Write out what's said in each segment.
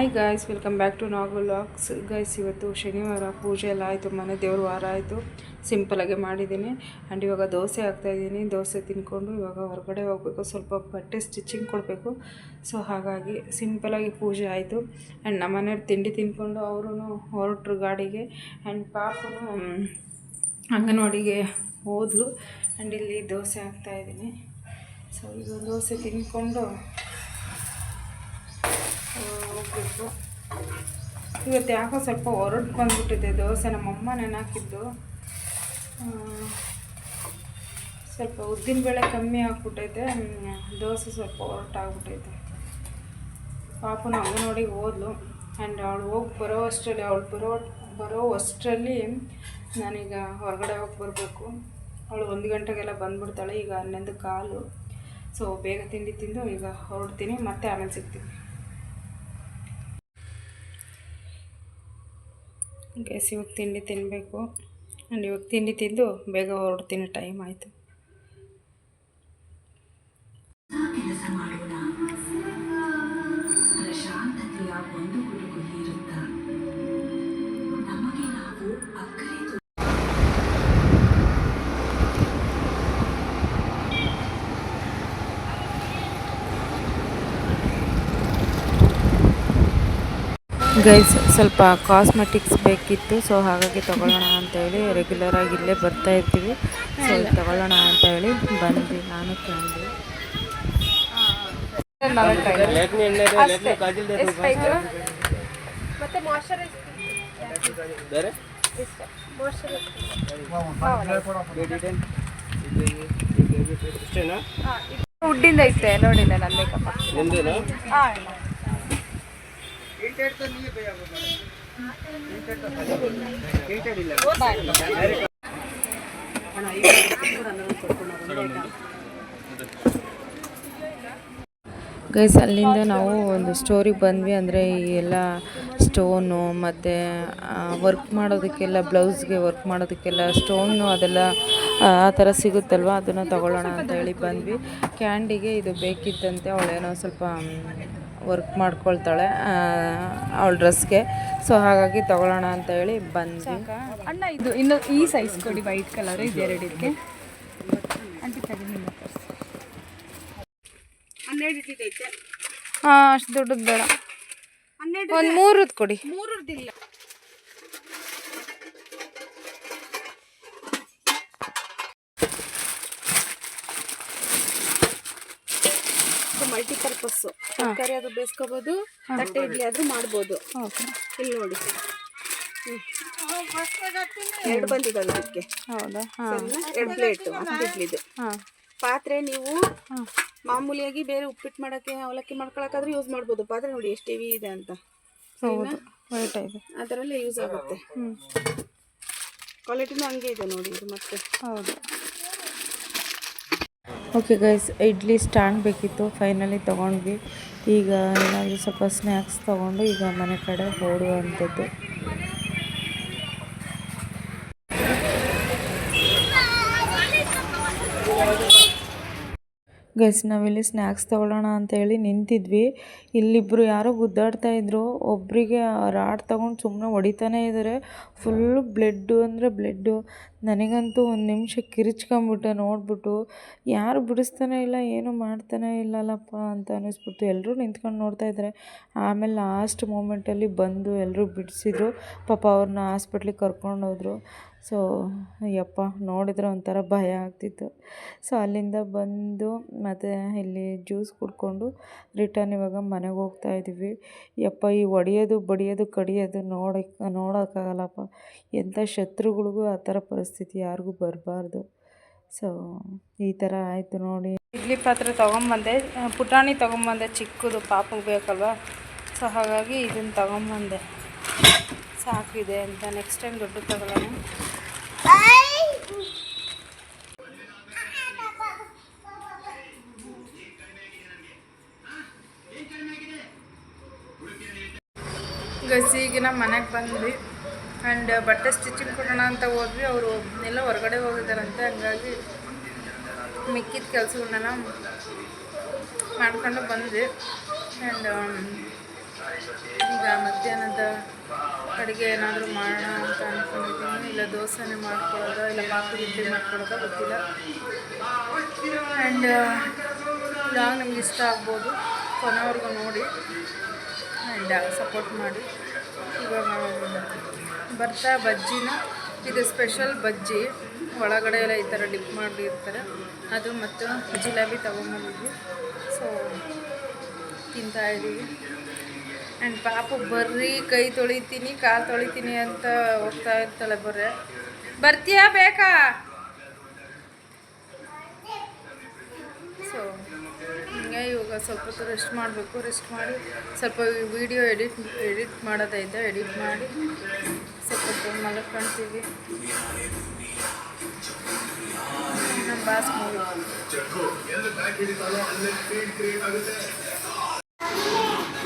Hi guys, welcome back to Nagal vlogs. Guys, ಇವತ್ತು ಶನಿವಾರ ಪೂಜೆ ಎಲ್ಲ ಆಯಿತು, ಮನೆ ದೇವ್ರ ವಾರ ಆಯಿತು. ಸಿಂಪಲಾಗಿ ಮಾಡಿದ್ದೀನಿ. ಆ್ಯಂಡ್ ಇವಾಗ ದೋಸೆ ಹಾಕ್ತಾಯಿದ್ದೀನಿ. ದೋಸೆ ತಿನ್ಕೊಂಡು ಇವಾಗ ಹೊರಗಡೆ ಹೋಗಬೇಕು, ಸ್ವಲ್ಪ ಬಟ್ಟೆ ಸ್ಟಿಚಿಂಗ್ ಕೊಡಬೇಕು. ಸೊ ಹಾಗಾಗಿ ಸಿಂಪಲಾಗಿ ಪೂಜೆ ಆಯಿತು. ಆ್ಯಂಡ್ ನಮ್ಮ ಮನೆಯವ್ರು ತಿಂಡಿ ತಿನ್ಕೊಂಡು ಅವರು ಹೊರಟ್ರು ಗಾಡಿಗೆ. ಆ್ಯಂಡ್ ಪಾಪನು ಅಂಗನವಾಡಿಗೆ ಹೋದ್ಲು. ಆ್ಯಂಡ್ ಇಲ್ಲಿ ದೋಸೆ ಹಾಕ್ತಾಯಿದ್ದೀನಿ. ಸೊ ಇದು ದೋಸೆ ತಿನ್ಕೊಂಡು ಹೋಗಬೇಕು. ಇವತ್ತು ಯಾಕೋ ಸ್ವಲ್ಪ ಹೊರಟು ಬಂದುಬಿಟ್ಟಿದೆ ದೋಸೆ. ನಮ್ಮಮ್ಮ ನೆನಾಕಿದ್ದು ಸ್ವಲ್ಪ ಉದ್ದಿನಬೇಳೆ ಕಮ್ಮಿ ಹಾಕ್ಬಿಟ್ಟೈತೆ, ದೋಸೆ ಸ್ವಲ್ಪ ಹೊರಟಾಗ್ಬಿಟ್ಟೈತೆ. ಪಾಪನು ಅಂಗನವಾಡಿಗೆ ಹೋದ್ಲು. ಆ್ಯಂಡ್ ಅವಳು ಹೋಗಿ ಬರೋ ಅಷ್ಟರಲ್ಲಿ ನಾನೀಗ ಹೊರಗಡೆ ಹೋಗಿ ಬರಬೇಕು. ಅವಳು 1 ಗಂಟೆಗೆಲ್ಲ ಬಂದುಬಿಡ್ತಾಳೆ. ಈಗ 11 ಕಾಲು. ಸೊ ಬೇಗ ತಿಂಡಿ ತಿಂದು ಈಗ ಹೊರಡ್ತೀನಿ, ಮತ್ತೆ ಆಮೇಲೆ ಸಿಗ್ತೀನಿ. ಗೈಸ್, ಇವಾಗ ತಿಂಡಿ ತಿನ್ನಬೇಕು. ಆ್ಯಂಡ್ ಇವಾಗ ತಿಂಡಿ ತಿಂದು ಬೇಗ ಹೊರಡ್ತೀನಿ, ಟೈಮ್ ಆಯಿತು. ಗೈಸ್, ಸ್ವಲ್ಪ ಕಾಸ್ಮೆಟಿಕ್ಸ್ ಬೇಕಿತ್ತು. ಸೊ ಹಾಗಾಗಿ ತೊಗೊಳ್ಳೋಣ ಅಂತೇಳಿ, ರೆಗ್ಯುಲರಾಗಿ ಇಲ್ಲೇ ಬರ್ತಾಯಿರ್ತೀವಿ. ಸೊ ತೊಗೊಳ್ಳೋಣ ಅಂತೇಳಿ ಬಂದ್ವಿ, ನಾನು ಕ್ಯಾಂಡಿ. ವುಡ್ಡಿಂದ ಐತೆ ನೋಡಿಲ್ಲ ನನ್ನ ಮೇಕಪ್. ಗೈಸ್, ಅಲ್ಲಿಂದ ನಾವು ಒಂದು ಸ್ಟೋರಿಗೆ ಬಂದ್ವಿ. ಅಂದರೆ ಈ ಎಲ್ಲ ಸ್ಟೋನು ಮತ್ತು ವರ್ಕ್ ಮಾಡೋದಕ್ಕೆಲ್ಲ, ಬ್ಲೌಸ್ಗೆ ವರ್ಕ್ ಮಾಡೋದಕ್ಕೆಲ್ಲ ಸ್ಟೋನು ಅದೆಲ್ಲ ಆ ಥರ ಸಿಗುತ್ತಲ್ವ, ಅದನ್ನು ತೊಗೊಳ್ಳೋಣ ಅಂತ ಹೇಳಿ ಬಂದ್ವಿ. ಕ್ಯಾಂಡಿಗೆ ಇದು ಬೇಕಿತ್ತಂತೆ, ಅವಳೇನೋ ಸ್ವಲ್ಪ ವರ್ಕ್ ಮಾಡ್ಕೊಳ್ತಾಳೆ ಅವಳ ಡ್ರೆಸ್ಗೆ. ಸೊ ಹಾಗಾಗಿ ತೊಗೊಳ್ಳೋಣ ಅಂತ ಹೇಳಿ ಬಂದ್ವಿ. ಅಣ್ಣ, ಇದು ಇನ್ನು ಈ ಸೈಜ್ ಕೊಡಿ, ವೈಟ್ ಕಲರ್ ಇದು ಎರಡಿಕ್ಕೆ. ಹಾಂ, ಅಷ್ಟು ದೊಡ್ಡದು ಬೇಡ, ಒಂದು 3 ಕೊಡಿ. 3 ಮಲ್ಟಿಪರ್ಪಸ್ ತರಕಾರಿ ಅದು ಬೇಯಿಸ್ಕೋಬಹುದು, ತಟ್ಟೆ ಇಡ್ಲಿ ಆದ್ರೂ ಮಾಡ್ಬೋದು. ಇಲ್ಲಿ ನೋಡಿ, 2 ಬಂದಿದ್ದಾವೆ ಅದಕ್ಕೆ. ಹೌದಾ? 2 ಪ್ಲೇಟ್ ಇಡ್ಲಿದು ಪಾತ್ರೆ. ನೀವು ಮಾಮೂಲಿಯಾಗಿ ಬೇರೆ ಉಪ್ಪಿಟ್ಟು ಮಾಡೋಕ್ಕೆ, ಅವಲಕ್ಕಿ ಮಾಡ್ಕೊಳಕ್ಕಾದ್ರೂ ಯೂಸ್ ಮಾಡ್ಬೋದು. ಪಾತ್ರೆ ನೋಡಿ ಎಷ್ಟು ಹೆವಿ ಇದೆ ಅಂತ. ವೈಟ್ ಇದೆ, ಅದರಲ್ಲೇ ಯೂಸ್ ಆಗುತ್ತೆ. ಕ್ವಾಲಿಟಿನೂ ಹಂಗೆ ಇದೆ ನೋಡಿ ಇದು. ಮತ್ತೆ ಹೌದು. ಓಕೆ ಗೈಸ್, ಇಡ್ಲಿ ಸ್ಟ್ಯಾಂಡ್ ಬೇಕಿತ್ತು, ಫೈನಲಿ ತೊಗೊಂಡ್ವಿ. ಈಗ ಏನಾದರೂ ಸ್ವಲ್ಪ ಸ್ನ್ಯಾಕ್ಸ್ ತೊಗೊಂಡು ಈಗ ಮನೆ ಕಡೆ ಓಡುವಂಥದ್ದು. ಗೈಸ್, ನಾವಿಲ್ಲಿ ಸ್ನ್ಯಾಕ್ಸ್ ತೊಗೊಳ್ಳೋಣ ಅಂತೇಳಿ ನಿಂತಿದ್ವಿ. ಇಲ್ಲಿಬ್ಬರು ಯಾರೋ ಗುದ್ದಾಡ್ತಾಯಿದ್ರು. ಒಬ್ಬರಿಗೆ ರಾಡ್ ತೊಗೊಂಡು ಸುಮ್ಮನೆ ಹೊಡಿತಾನೇ ಇದ್ದಾರೆ. ಫುಲ್ಲು ಬ್ಲಡ್ಡು ಅಂದರೆ ಬ್ಲಡ್ಡು. ನನಗಂತೂ ಒಂದು ನಿಮಿಷ ಕಿರಿಚ್ಕೊಂಬಿಟ್ಟೆ ನೋಡಿಬಿಟ್ಟು. ಯಾರು ಬಿಡಿಸ್ತಾನೆ ಇಲ್ಲ, ಏನೂ ಮಾಡ್ತಾನೆ ಇಲ್ಲಲ್ಲಪ್ಪ ಅಂತ ಅನ್ನಿಸ್ಬಿಟ್ಟು ಎಲ್ಲರೂ ನಿಂತ್ಕೊಂಡು ನೋಡ್ತಾಯಿದ್ದಾರೆ. ಆಮೇಲೆ ಲಾಸ್ಟ್ ಮೂಮೆಂಟಲ್ಲಿ ಬಂದು ಎಲ್ಲರೂ ಬಿಡಿಸಿದ್ರು. ಪಾಪ ಅವ್ರನ್ನ ಹಾಸ್ಪಿಟ್ಲಿಗೆ ಕರ್ಕೊಂಡೋದ್ರು. ಸೊ ಯಪ್ಪ, ನೋಡಿದ್ರೆ ಒಂಥರ ಭಯ ಆಗ್ತಿತ್ತು. ಸೊ ಅಲ್ಲಿಂದ ಬಂದು ಮತ್ತು ಇಲ್ಲಿ ಜ್ಯೂಸ್ ಕುಡ್ಕೊಂಡು ರಿಟರ್ನ್ ಇವಾಗ ಮನೆಗೆ ಹೋಗ್ತಾಯಿದ್ದೀವಿ. ಯಪ್ಪ, ಈ ಹೊಡಿಯೋದು ಬಡಿಯೋದು ಕಡಿಯೋದು ನೋಡೋಕ್ಕಾಗಲ್ಲಪ್ಪ. ಎಂಥ ಶತ್ರುಗಳಿಗೂ ಆ ಥರ ಪರಿಸ್ಥಿತಿ ಯಾರಿಗೂ ಬರಬಾರ್ದು. ಸೊ ಈ ಥರ ಆಯಿತು ನೋಡಿ. ಇಡ್ಲಿ ಪಾತ್ರೆ ತೊಗೊಂಬಂದೆ, ಪುಟಾಣಿ ತೊಗೊಂಬಂದೆ, ಚಿಕ್ಕದು ಪಾಪಗೆ ಬೇಕಲ್ವ. ಸೊ ಹಾಗಾಗಿ ಇದನ್ನು ತೊಗೊಂಬಂದೆ, ಸಾಕಿದೆ ಅಂತ. ನೆಕ್ಸ್ಟ್ ಟೈಮ್ ದೊಡ್ಡ ತಗೊಳ್ಳೋಣ. ಗೈಸ್, ಈಗ ನಮ್ಮ ಮನೆಗೆ ಬಂದ್ವಿ. ಆ್ಯಂಡ್ ಬಟ್ಟೆ ಸ್ಟಿಚಿಂಗ್ ಕೊಡೋಣ ಅಂತ ಹೋದ್ವಿ. ಅವರು ಎಲ್ಲ ಹೊರಗಡೆ ಹೋಗಿದ್ದಾರಂತೆ. ಹಂಗಾಗಿ ಮಿಕ್ಕಿದ ಕೆಲಸಗಳನ್ನೆಲ್ಲ ಮಾಡ್ಕೊಂಡು ಬಂದ್ವಿ. ಆ್ಯಂಡ್ ಈಗ ಮಧ್ಯಾಹ್ನದ ಅಡುಗೆ ಏನಾದರೂ ಮಾಡೋಣ ಅಂತ ಅಂದ್ಕೊಂಡಿದ್ದೀನಿ. ಇಲ್ಲ ದೋಸೆನೇ ಮಾಡ್ಕೊಳ್ಳೋದ, ಇಲ್ಲ ಪಾಪು ಇಡ್ಲಿ ಮಾಡ್ಕೊಳ್ಳೋದ ಗೊತ್ತಿಲ್ಲ. ಆ್ಯಂಡ್ ಲಾಗ್ ನಿಮ್ಗೆ ಇಷ್ಟ ಆಗ್ಬೋದು, ಕೊನೆವರೆಗೂ ನೋಡಿ ಆ್ಯಂಡ್ ಸಪೋರ್ಟ್ ಮಾಡಿ. ಇವಾಗ ಬರ್ತಾ ಬಜ್ಜಿನ, ಇದು ಸ್ಪೆಷಲ್ ಬಜ್ಜಿ, ಒಳಗಡೆ ಎಲ್ಲ ಈ ಥರ ಡಿಪ್ ಮಾಡಿರ್ತಾರೆ ಅದು, ಮತ್ತು ಜಿಲೇಬಿ ತೊಗೊಂಬಂದಿದ್ವಿ. ಸೊ ತಿಂತಾಯಿದ್ದೀವಿ. ಆ್ಯಂಡ್ ಪಾಪು ಬರ್ರಿ ಕೈ ತೊಳಿತೀನಿ ಕಾಲು ತೊಳಿತೀನಿ ಅಂತ ಹೋಗ್ತಾ ಇರ್ತಾಳೆ. ಬರ್ತೀಯಾ ಬೇಕಾ? ಸೊ ಹಿಂಗೆ ಇವಾಗ ಸ್ವಲ್ಪ ಹೊತ್ತು ರೆಸ್ಟ್ ಮಾಡಬೇಕು. ರೆಸ್ಟ್ ಮಾಡಿ ಸ್ವಲ್ಪ ವೀಡಿಯೋ ಎಡಿಟ್ ಮಾಡೋದೈತೆ, ಎಡಿಟ್ ಮಾಡಿ ಸ್ವಲ್ಪ ಹೊತ್ತು ಮಲ್ಕೊಳ್ತೀವಿ. ನಮ್ಮ ಬಾಸ್ ಮೂವಿ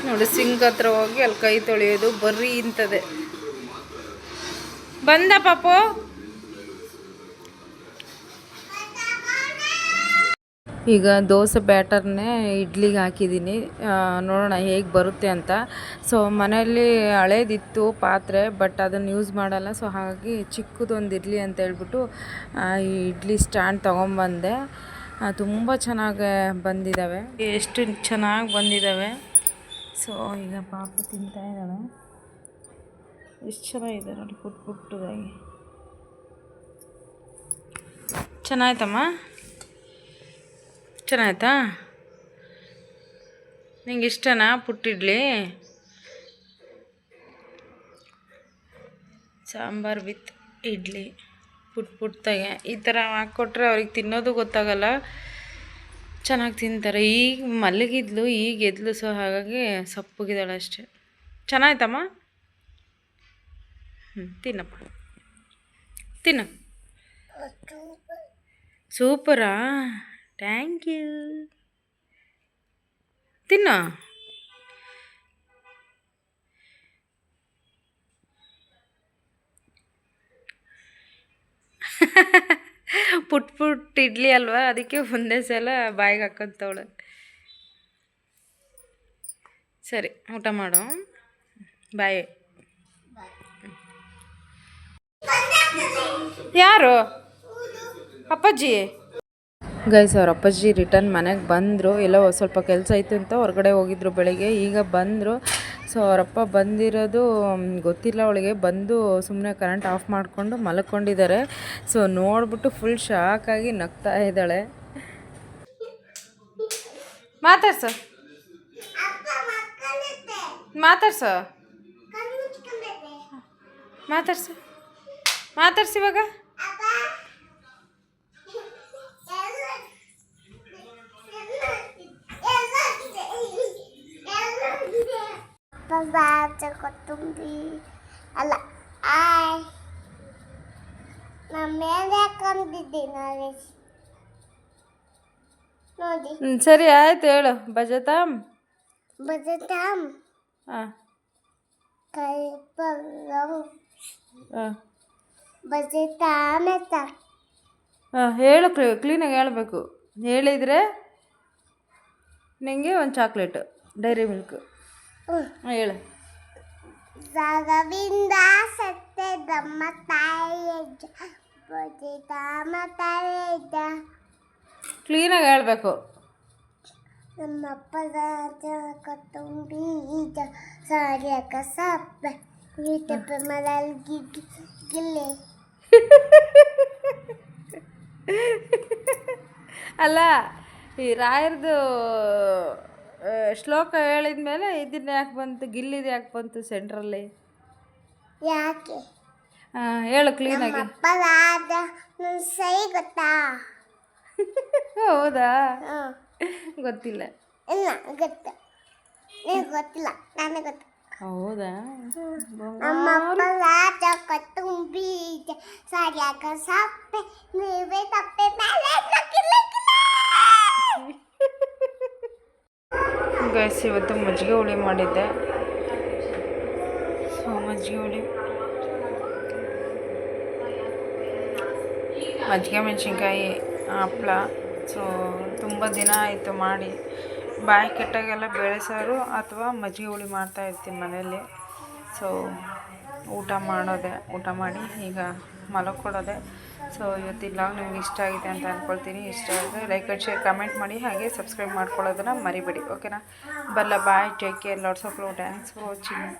ನೋಡಿ, ಸಿಂಕ್ ಹತ್ರ ಹೋಗಿ ಅಲ್ಲಿ ಕೈ ತೊಳೆಯೋದು ಬರ್ರಿ ಇಂಥದ್ದೇ. ಬಂದ ಪಾಪು? ಈಗ ದೋಸೆ ಬ್ಯಾಟರ್ನೇ ಇಡ್ಲಿಗೆ ಹಾಕಿದ್ದೀನಿ, ನೋಡೋಣ ಹೇಗೆ ಬರುತ್ತೆ ಅಂತ. ಸೊ ಮನೆಯಲ್ಲಿ ಹಳೇದಿತ್ತು ಪಾತ್ರೆ, ಬಟ್ ಅದನ್ನು ಯೂಸ್ ಮಾಡಲ್ಲ. ಸೊ ಹಾಗಾಗಿ ಚಿಕ್ಕದೊಂದು ಇರಲಿ ಅಂತ ಹೇಳ್ಬಿಟ್ಟು ಈ ಇಡ್ಲಿ ಸ್ಟ್ಯಾಂಡ್ ತೊಗೊಂಬಂದೆ. ತುಂಬ ಚೆನ್ನಾಗಿ ಬಂದಿದ್ದಾವೆ, ಎಷ್ಟು ಚೆನ್ನಾಗಿ ಬಂದಿದ್ದಾವೆ. ಸೊ ಈಗ ಪಾಪು ತಿಂತಾ ಇದ್ದಾಳೆ. ಎಷ್ಟು ಚೆನ್ನಾಗಿದೆ ನೋಡಿ, ಪುಟ್ಟದಾಗಿ. ಚೆನ್ನಾಯ್ತಮ್ಮ? ಚೆನ್ನಾಯ್ತಾ? ನಿಂಗೆ ಇಷ್ಟನಾ ಪುಟ್ಟಿಡ್ಲಿ? ಸಾಂಬಾರು ವಿತ್ ಇಡ್ಲಿ ಪುಟ್ಟದಾಗೆ ಈ ಥರ ಹಾಕ್ಕೊಟ್ರೆ ಅವ್ರಿಗೆ ತಿನ್ನೋದು ಗೊತ್ತಾಗಲ್ಲ, ಚೆನ್ನಾಗಿ ತಿಂತಾರೆ. ಈಗ ಮಲಗಿದ್ಲು, ಈಗ ಎದ್ಲು. ಸೊ ಹಾಗಾಗಿ ಸಪ್ಪಗಿದ್ದಾಳೆ ಅಷ್ಟೆ. ಚೆನ್ನಾಯ್ತಮ್ಮ? ತಿನ್ನಪ್ಪ, ತಿನ್ನು. ಸೂಪರಾ? Thank you. ತಿನ್ನು. ಪುಟ್ ಇಡ್ಲಿ ಅಲ್ವಾ, ಅದಕ್ಕೆ ಒಂದೇ ಸಲ ಬಾಯಿಗೆ ಹಾಕೊಂತವಳೆ. ಸರಿ, ಊಟ ಮಾಡು. ಬಾಯ್. ಯಾರು? ಅಪ್ಪಾಜಿ. ಗೈಸ್, ಅವ್ರ ಅಪ್ಪಾಜಿ ರಿಟರ್ನ್ ಮನೆಗೆ ಬಂದರು. ಎಲ್ಲೋ ಸ್ವಲ್ಪ ಕೆಲಸ ಇತ್ತು ಅಂತ ಹೊರಗಡೆ ಹೋಗಿದ್ರು ಬೆಳಿಗ್ಗೆ, ಈಗ ಬಂದರು. ಸೊ ಅವರಪ್ಪ ಬಂದಿರೋದು ಗೊತ್ತಿಲ್ಲ ಅವಳಿಗೆ. ಬಂದು ಸುಮ್ಮನೆ ಕರೆಂಟ್ ಆಫ್ ಮಾಡಿಕೊಂಡು ಮಲ್ಕೊಂಡಿದ್ದಾರೆ. ಸೊ ನೋಡ್ಬಿಟ್ಟು ಫುಲ್ ಶಾಕಾಗಿ ನಗ್ತಾ ಇದ್ದಾಳೆ. ಮಾತಾಡ್ಸು, ಮಾತಾಡ್ಸು, ಮಾತಾಡ್ಸು, ಮಾತಾಡ್ಸಿ ಇವಾಗ. ಕೊತ್ತಂಬರಿ ಅಲ್ಲ, ಮೇಲೆ ಹಾಕೊಂಡಿದ್ದೀನಿ ನೋಡಿ. ಸರಿ ಆಯ್ತು, ಹೇಳು. ಬಜತಾಮ್ ಬಜತಾಮ್ ಹಾಂ ಕೈಪಲ್ಯ ಹಾಂ ಬಜತಾಮ್ ಹಾಂ ಹೇಳು, ಕ್ಲೀನಾಗಿ ಹೇಳಬೇಕು. ಹೇಳಿದರೆ ನಿಂಗೆ ಒಂದು ಚಾಕ್ಲೇಟು, ಡೈರಿ ಮಿಲ್ಕು. ಹೇಳು. ಜಗವಿಂದ ಸತ್ಯ ದಮ್ಮ ತಾಯಿಯಜ್ಜ ಬಜತಾಮ ತಾಯಿಯಜ್ಜ. ಕ್ಲೀನಾಗಿ ಹೇಳಬೇಕು. ನಮ್ಮಪ್ಪ ರಾಜ ಕೊತ್ತಂಬರಿ ಈಜ ಸಾರ್ಯಕ ಸಪ್ಪೆ ಈಟಪ್ಪ ಮಲಲ್ ಗಿಲ್ಲೆ. ಅಲ್ಲ, ಈ ರಾಯರ್ದು ಶ್ಲೋಕ ಹೇಳಿದ ಮೇಲೆ ಇದನ್ನ ಯಾಕೆ ಬಂತು, ಗಿಲ್ಲಿದು ಯಾಕೆ ಬಂತು ಸೆಂಟ್ರಲ್ಲಿ? ಯಾಕೆ? ಹೇಳು ಕ್ಲೀನಾಗಿ. ಅಪ್ಪ ರಾಜ ನನ್ನ ಸೈ ಗೊತ್ತಾ? ಹೌದಾ? ಗೊತ್ತಿಲ್ಲ. ಇಲ್ಲ ಗೊತ್ತು, ನಿನಗೆ ಗೊತ್ತಿಲ್ಲ, ನನಗೆ ಗೊತ್ತು. ಹೌದಾ? ನಮ್ಮಪ್ಪ ರಾಜ ಕೊತ್ತಂಬರಿ ಸರಿಯಾಕ ಸಪ್ಪೆ ನೀವೇ ತಪ್ಪೆ ಮೇಲೆ ಗೈಸ್, ಇವತ್ತು ಮಜ್ಜಿಗೆ ಹುಳಿ ಮಾಡಿದ್ದೆ. ಸೊ ಮಜ್ಜಿಗೆ ಹುಳಿ, ಮಜ್ಜಿಗೆ ಮೆಣಸಿನ್ಕಾಯಿ, ಹಪ್ಪಳ. ಸೊ ತುಂಬ ದಿನ ಆಯಿತು ಮಾಡಿ. ಬಾಯಿ ಕೆಟ್ಟಾಗೆಲ್ಲ ಬೇಳೆ ಸಾರು ಅಥವಾ ಮಜ್ಜಿಗೆ ಹುಳಿ ಮಾಡ್ತಾಯಿರ್ತೀನಿ ಮನೆಯಲ್ಲಿ. ಸೊ ಊಟ ಮಾಡಿ ಈಗ ಮಲಕ್ಕೊಡೋದೆ. ಸೊ ಇವತ್ತಿನ ವ್ಲಾಗ್ ನಿಮ್ಗೆ ಇಷ್ಟ ಆಗಿದೆ ಅಂತ ಅಂದ್ಕೊಳ್ತೀನಿ. ಇಷ್ಟ ಆದರೆ ಲೈಕ್ ಆ್ಯಂಡ್ ಶೇರ್ ಕಮೆಂಟ್ ಮಾಡಿ, ಹಾಗೆ ಸಬ್ಸ್ಕ್ರೈಬ್ ಮಾಡ್ಕೊಳ್ಳೋದನ್ನು ಮರಿಬೇಡಿ. ಓಕೆನಾ? Bye, take care, lots of love, thanks for watching.